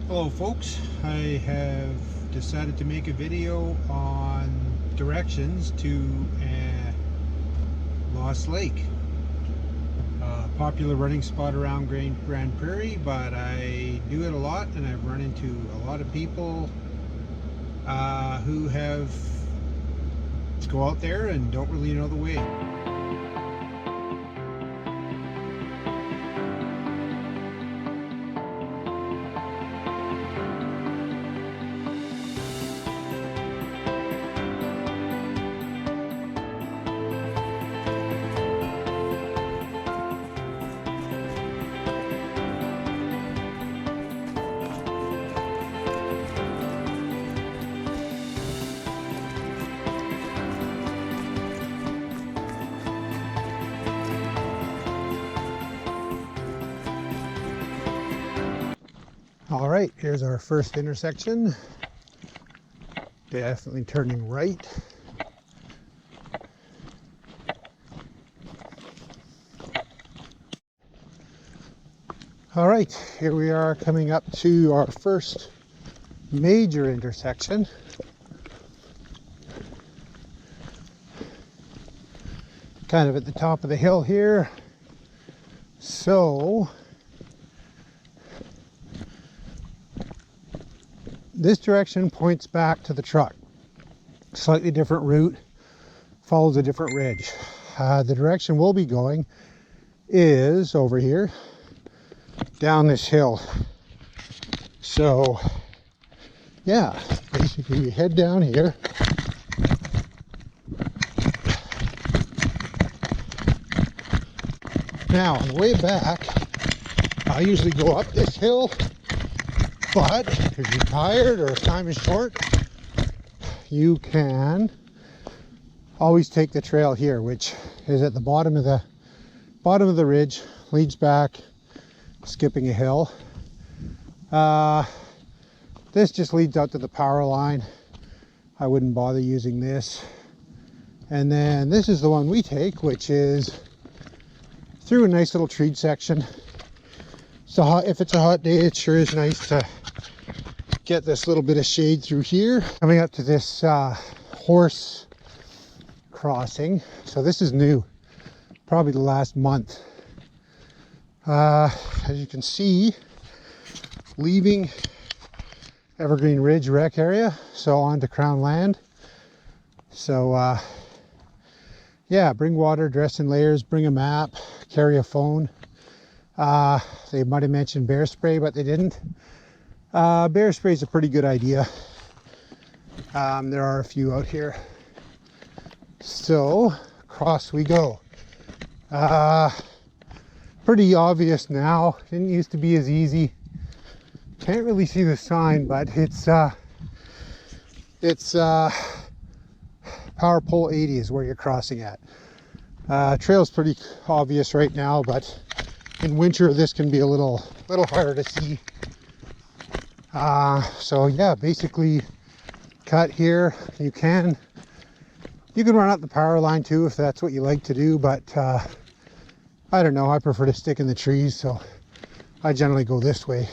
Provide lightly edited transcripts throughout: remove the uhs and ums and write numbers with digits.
Hello folks, I have decided to make a video on directions to Lost Lake. Popular running spot around Grande Prairie, but I do it a lot and I've run into a lot of people who have go out there and don't really know the way. All right, here's our first intersection. Definitely turning right. All right, here we are coming up to our first major intersection. Kind of at the top of the hill here. So this direction points back to the truck. Slightly different route, follows a different ridge. The direction we'll be going is over here, down this hill. So yeah, basically you head down here. Now on the way back, I usually go up this hill, but if you're tired or if time is short, you can always take the trail here, which is at the bottom of the ridge, leads back, skipping a hill. This just leads out to the power line. I wouldn't bother using this. And then this is the one we take, which is through a nice little tree section. So if it's a hot day, it sure is nice to get this little bit of shade through here. Coming up to this horse crossing. So this is new, probably the last month. As you can see, leaving Evergreen Ridge Rec Area, so on to Crown Land. So yeah, bring water, dress in layers, bring a map, carry a phone. They might have mentioned bear spray, but they didn't. Bear spray is a pretty good idea. There are a few out here. So across we go. Pretty obvious now. Didn't used to be as easy. Can't really see the sign, but it's power pole 80 is where you're crossing at. Trail's pretty obvious right now, but in winter this can be a little harder to see. So yeah, basically cut here. You can run up the power line too if that's what you like to do, but I don't know, I prefer to stick in the trees, so I generally go this way.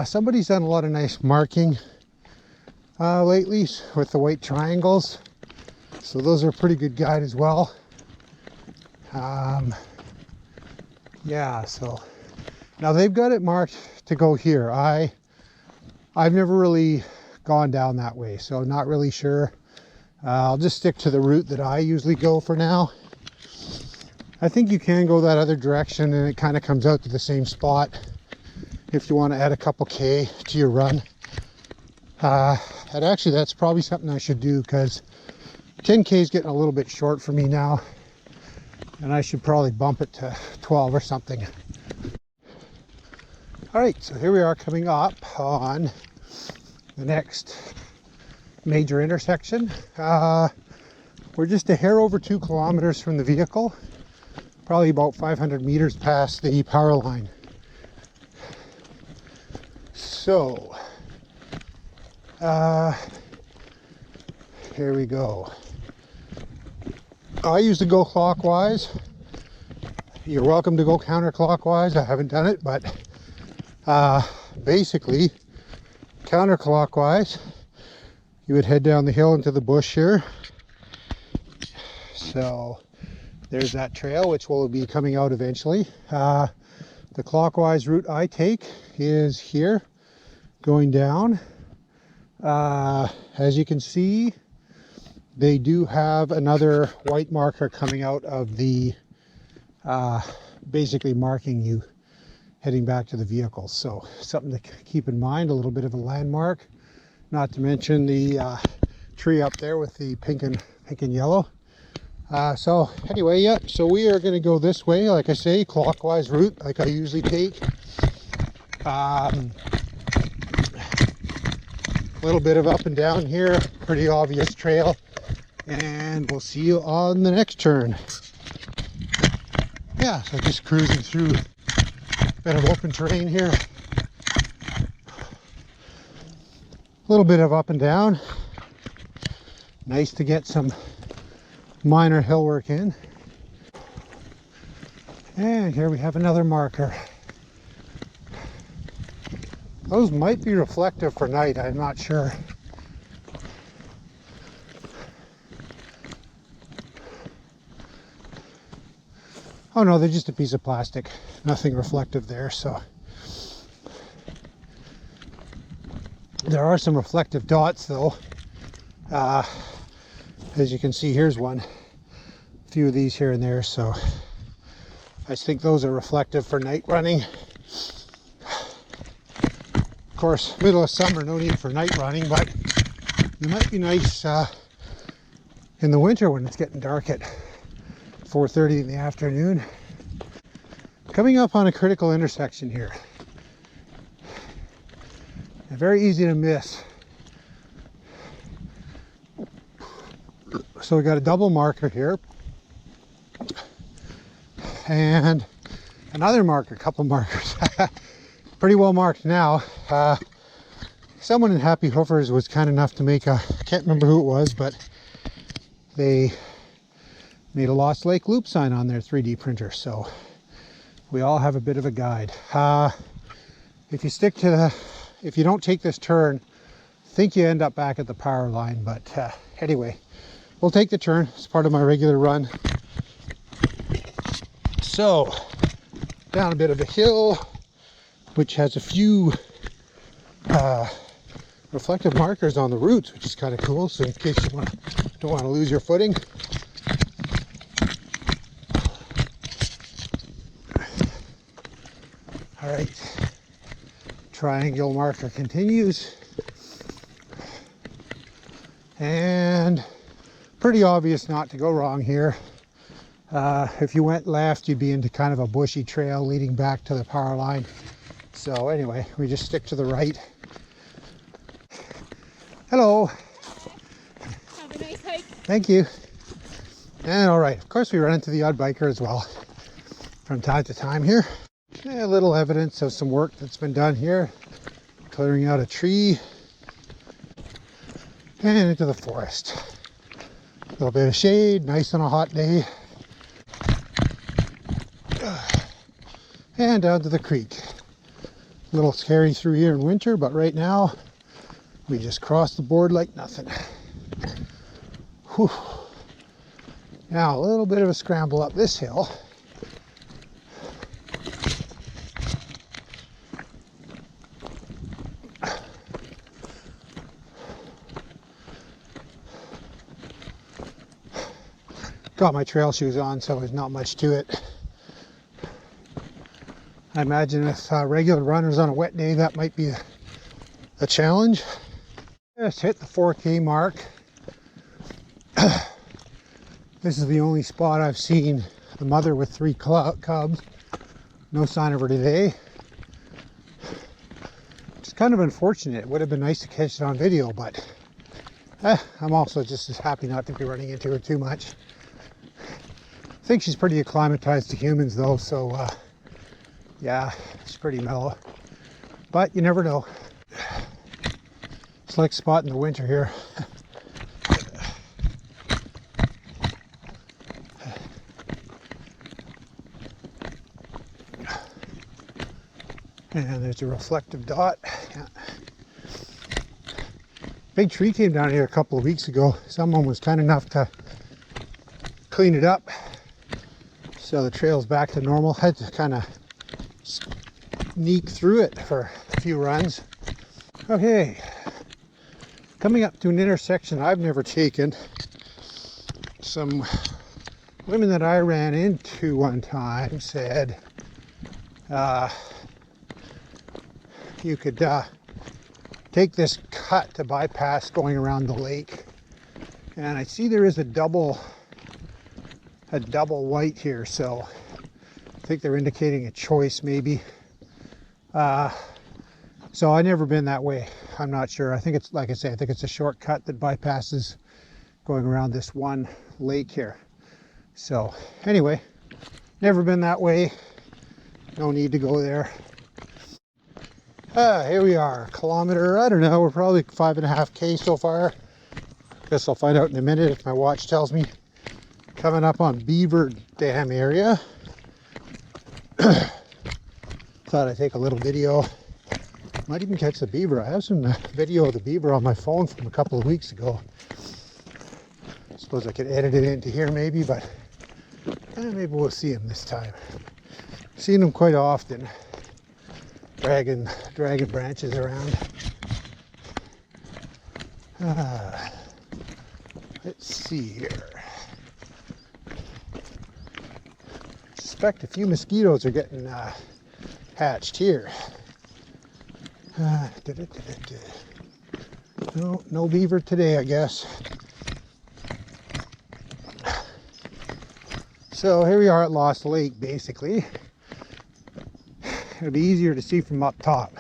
Somebody's done a lot of nice marking lately with the white triangles, so those are a pretty good guide as well. Yeah, so now they've got it marked to go here. I've never really gone down that way, so not really sure. I'll just stick to the route that I usually go for now. I think you can go that other direction and it kind of comes out to the same spot if you want to add a couple K to your run. And actually that's probably something I should do, because 10K is getting a little bit short for me now, and I should probably bump it to 12 or something. All right, so here we are coming up on the next major intersection. We're just a hair over 2 kilometers from the vehicle, probably about 500 meters past the power line. So here we go. I usually go clockwise. You're welcome to go counterclockwise. I haven't done it, but basically counterclockwise. You would head down the hill into the bush here. So there's that trail, which will be coming out eventually. The clockwise route I take is here, going down. As you can see, they do have another white marker coming out of the, basically marking you heading back to the vehicle. So something to keep in mind, a little bit of a landmark, not to mention the tree up there with the pink and yellow. So anyway, yeah, so we are going to go this way, like I say, clockwise route, like I usually take. A little bit of up and down here, pretty obvious trail, and we'll see you on the next turn. Yeah, so just cruising through a bit of open terrain here. A little bit of up and down. Nice to get some minor hill work in. And here we have another marker. Those might be reflective for night, I'm not sure. Oh no, they're just a piece of plastic. Nothing reflective there, so. There are some reflective dots though. As you can see, here's one. A few of these here and there, so I think those are reflective for night running. Of course, middle of summer, no need for night running, but it might be nice in the winter when it's getting dark at 4:30 in the afternoon. Coming up on a critical intersection here. And very easy to miss. So we got a double marker here. And another marker, a couple markers. Pretty well marked now. Someone in Happy Hoofers was kind enough to make a, I can't remember who it was, but they made a Lost Lake loop sign on their 3D printer. So we all have a bit of a guide. If you stick to the, if you don't take this turn, I think you end up back at the power line. But anyway, we'll take the turn. It's part of my regular run. So down a bit of a hill, which has a few reflective markers on the roots, which is kind of cool. So in case you don't want to lose your footing. All right, triangle marker continues. And pretty obvious not to go wrong here. If you went left, you'd be into kind of a bushy trail leading back to the power line. So anyway, we just stick to the right. Hello. Have a nice hike. Thank you. And all right, of course we run into the odd biker as well from time to time here. A little evidence of some work that's been done here. Clearing out a tree. And into the forest. A little bit of shade, nice on a hot day. And down to the creek. A little scary through here in winter, but right now we just cross the board like nothing. Whew. Now a little bit of a scramble up this hill. Got my trail shoes on, so there's not much to it. I imagine if regular runners on a wet day, that might be a challenge. Just hit the 4K mark. This is the only spot I've seen the mother with 3 cubs. No sign of her today. It's kind of unfortunate. It would have been nice to catch it on video, but I'm also just as happy not to be running into her too much. I think she's pretty acclimatized to humans though, so yeah, she's pretty mellow. But you never know. It's like spot in the winter here. And there's a reflective dot. Yeah. Big tree came down here a couple of weeks ago. Someone was kind enough to clean it up. So the trail's back to normal. Had to kind of sneak through it for a few runs. Okay, coming up to an intersection I've never taken. Some women that I ran into one time said you could take this cut to bypass going around the lake. And I see there is a double white here, so I think they're indicating a choice maybe. So I've never been that way. I'm not sure. I think it's, like I say, I think it's a shortcut that bypasses going around this one lake here. So anyway, never been that way. No need to go there. Here we are, kilometer, I don't know, we're probably 5.5K so far. Guess I'll find out in a minute if my watch tells me. Coming up on Beaver Dam area. Thought I'd take a little video. Might even catch the beaver. I have some video of the beaver on my phone from a couple of weeks ago. I suppose I could edit it into here maybe, but maybe we'll see him this time. Seen him quite often, dragging branches around. Let's see here. Suspect a few mosquitoes are getting hatched here. No beaver today, I guess. So here we are at Lost Lake, basically. It'll be easier to see from up top.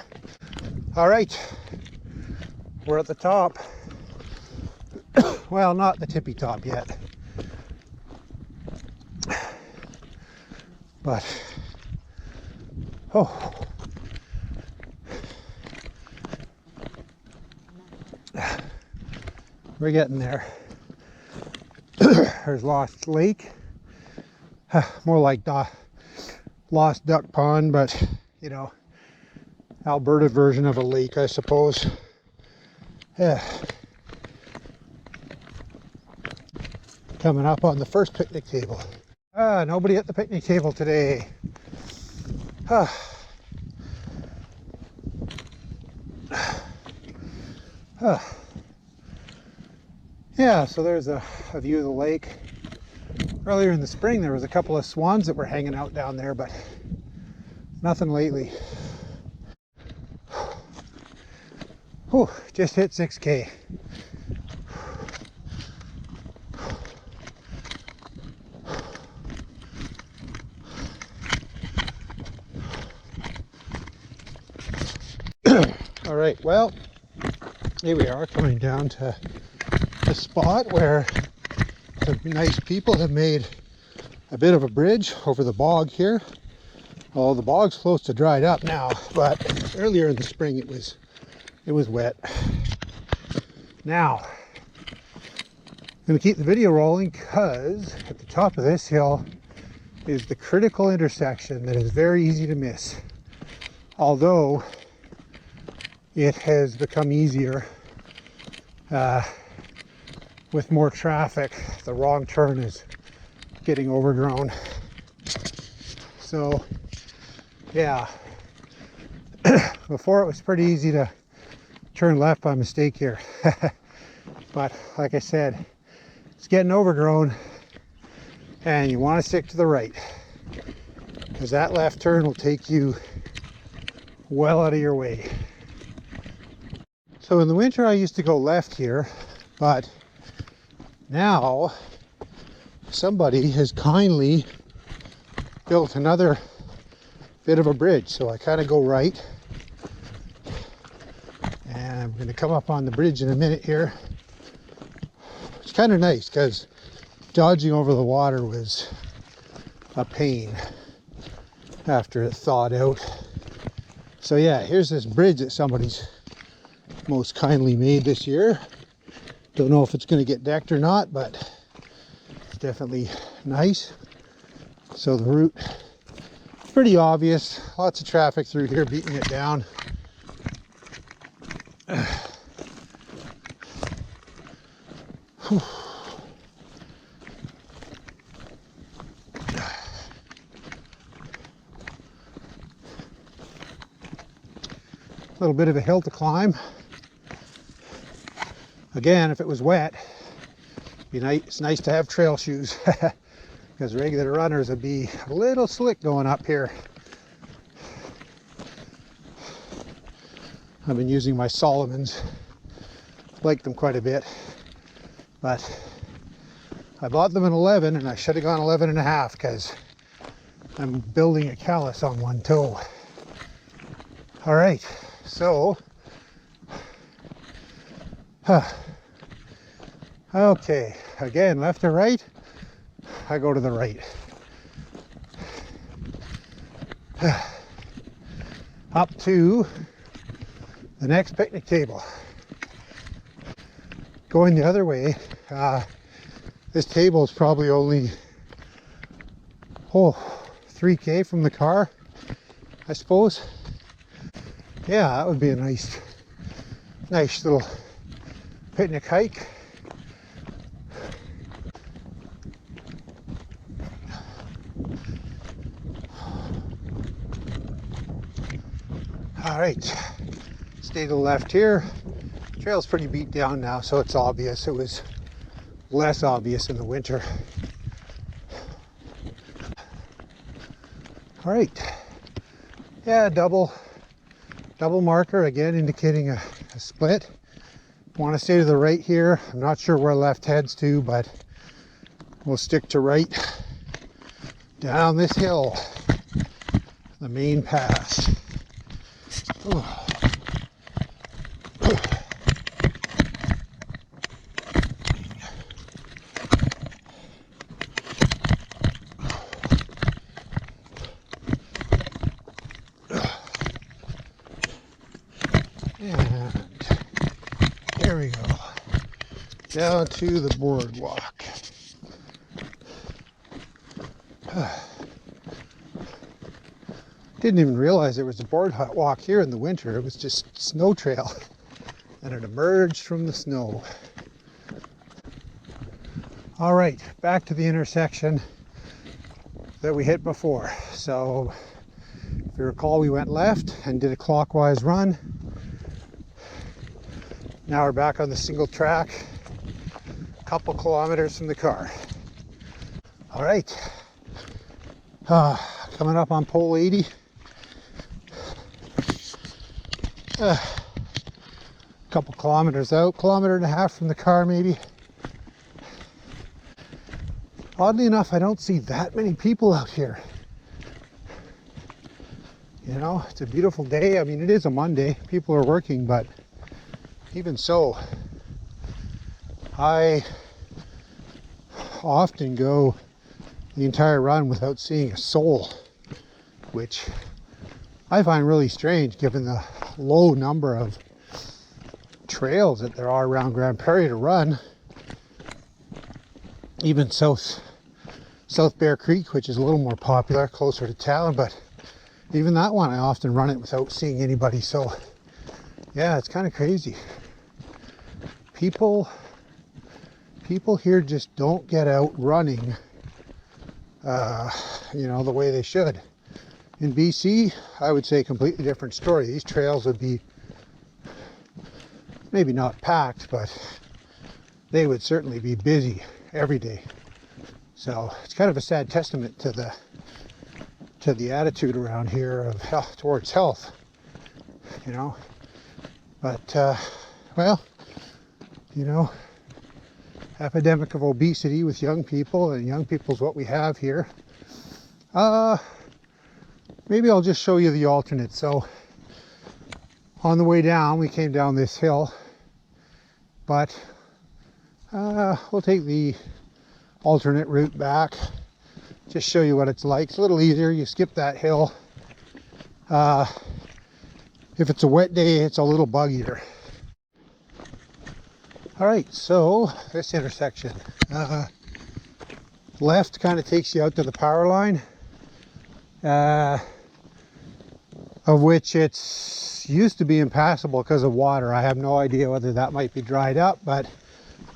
All right, we're at the top. Well, not the tippy top yet. But, oh. We're getting there. There's Lost Lake. More like Lost Duck Pond, but, you know, Alberta version of a lake, I suppose. Yeah. Coming up on the first picnic table. Nobody at the picnic table today. Yeah, so there's a view of the lake. Earlier in the spring there was a couple of swans that were hanging out down there, but nothing lately. Whew, just hit 6K. All right, well, here we are coming down to the spot where the nice people have made a bit of a bridge over the bog here. Well, the bog's close to dried up now, but earlier in the spring it was wet. Now, I'm going to keep the video rolling because at the top of this hill is the critical intersection that is very easy to miss. Although it has become easier with more traffic. The wrong turn is getting overgrown. So yeah, before it was pretty easy to turn left by mistake here. But like I said, it's getting overgrown and you want to stick to the right because that left turn will take you well out of your way. So in the winter I used to go left here, but now somebody has kindly built another bit of a bridge. So I kind of go right, and I'm going to come up on the bridge in a minute here. It's kind of nice because dodging over the water was a pain after it thawed out. So yeah, here's this bridge that somebody's most kindly made this year. Don't know if it's going to get decked or not, but it's definitely nice. So the route pretty obvious. Lots of traffic through here beating it down. A little bit of a hill to climb. Again, if it was wet, it's nice to have trail shoes because regular runners would be a little slick going up here. I've been using my Solomons, like them quite a bit, but I bought them in 11 and I should have gone 11 and a half because I'm building a callus on one toe. All right, so okay, again, left or right, I go to the right. Up to the next picnic table. Going the other way, this table is probably only 3K from the car, I suppose. Yeah, that would be a nice little picnic hike. All right, stay to the left here. Trail's pretty beat down now, so it's obvious. It was less obvious in the winter. All right, yeah, double marker again, indicating a split. Want to stay to the right here. I'm not sure where left heads to, but we'll stick to right down this hill, the main pass. And there we go, down to the boardwalk. Didn't even realize there was a boardwalk here in the winter. It was just snow trail, and it emerged from the snow. All right, back to the intersection that we hit before. So if you recall, we went left and did a clockwise run. Now we're back on the single track, a couple kilometers from the car. All right, coming up on pole 80. A couple kilometers out, kilometer and a half from the car maybe. Oddly enough, I don't see that many people out here. You know, it's a beautiful day. I mean, it is a Monday. People are working, but even so, I often go the entire run without seeing a soul, which I find really strange given the low number of trails that there are around Grande Prairie to run. Even South Bear Creek, which is a little more popular, closer to town, but even that one I often run it without seeing anybody. So yeah, it's kind of crazy. People here just don't get out running, you know, the way they should. In BC, I would say a completely different story. These trails would be maybe not packed, but they would certainly be busy every day. So it's kind of a sad testament to the attitude around here of health towards health, you know. But well, you know, epidemic of obesity with young people, and young people's what we have here. Maybe I'll just show you the alternate. So on the way down, we came down this hill, but we'll take the alternate route back, just show you what it's like. It's a little easier. You skip that hill. If it's a wet day, it's a little buggier. All right, so this intersection, left kind of takes you out to the power line, of which it's used to be impassable because of water. I have no idea whether that might be dried up, but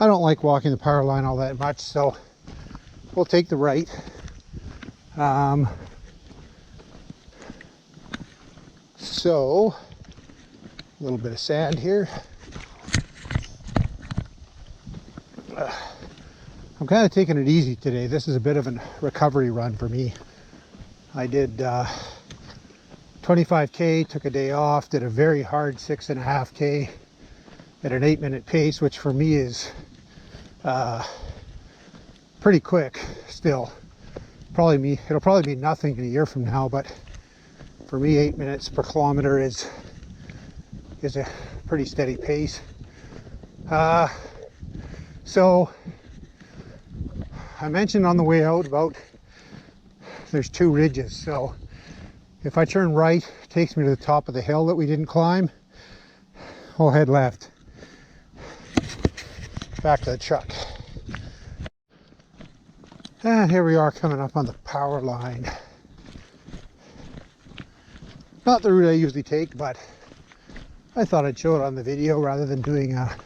I don't like walking the power line all that much, so we'll take the right. So a little bit of sand here. I'm kind of taking it easy today. This is a bit of a recovery run for me. I did 25K, took a day off, did a very hard 6.5K at an 8-minute pace, which for me is pretty quick still. It'll probably be nothing in a year from now, but for me 8 minutes per kilometer is a pretty steady pace. So I mentioned on the way out about there's 2 ridges, so if I turn right, it takes me to the top of the hill that we didn't climb. I'll head left back to the truck. And here we are coming up on the power line. Not the route I usually take, but I thought I'd show it on the video rather than doing a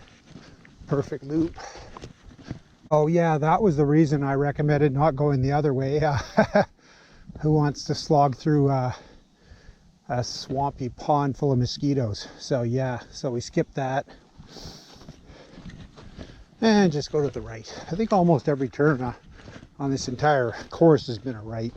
perfect loop. Oh yeah, that was the reason I recommended not going the other way. Who wants to slog through a swampy pond full of mosquitoes? So yeah, so we skipped that and just go to the right. I think almost every turn on this entire course has been a right.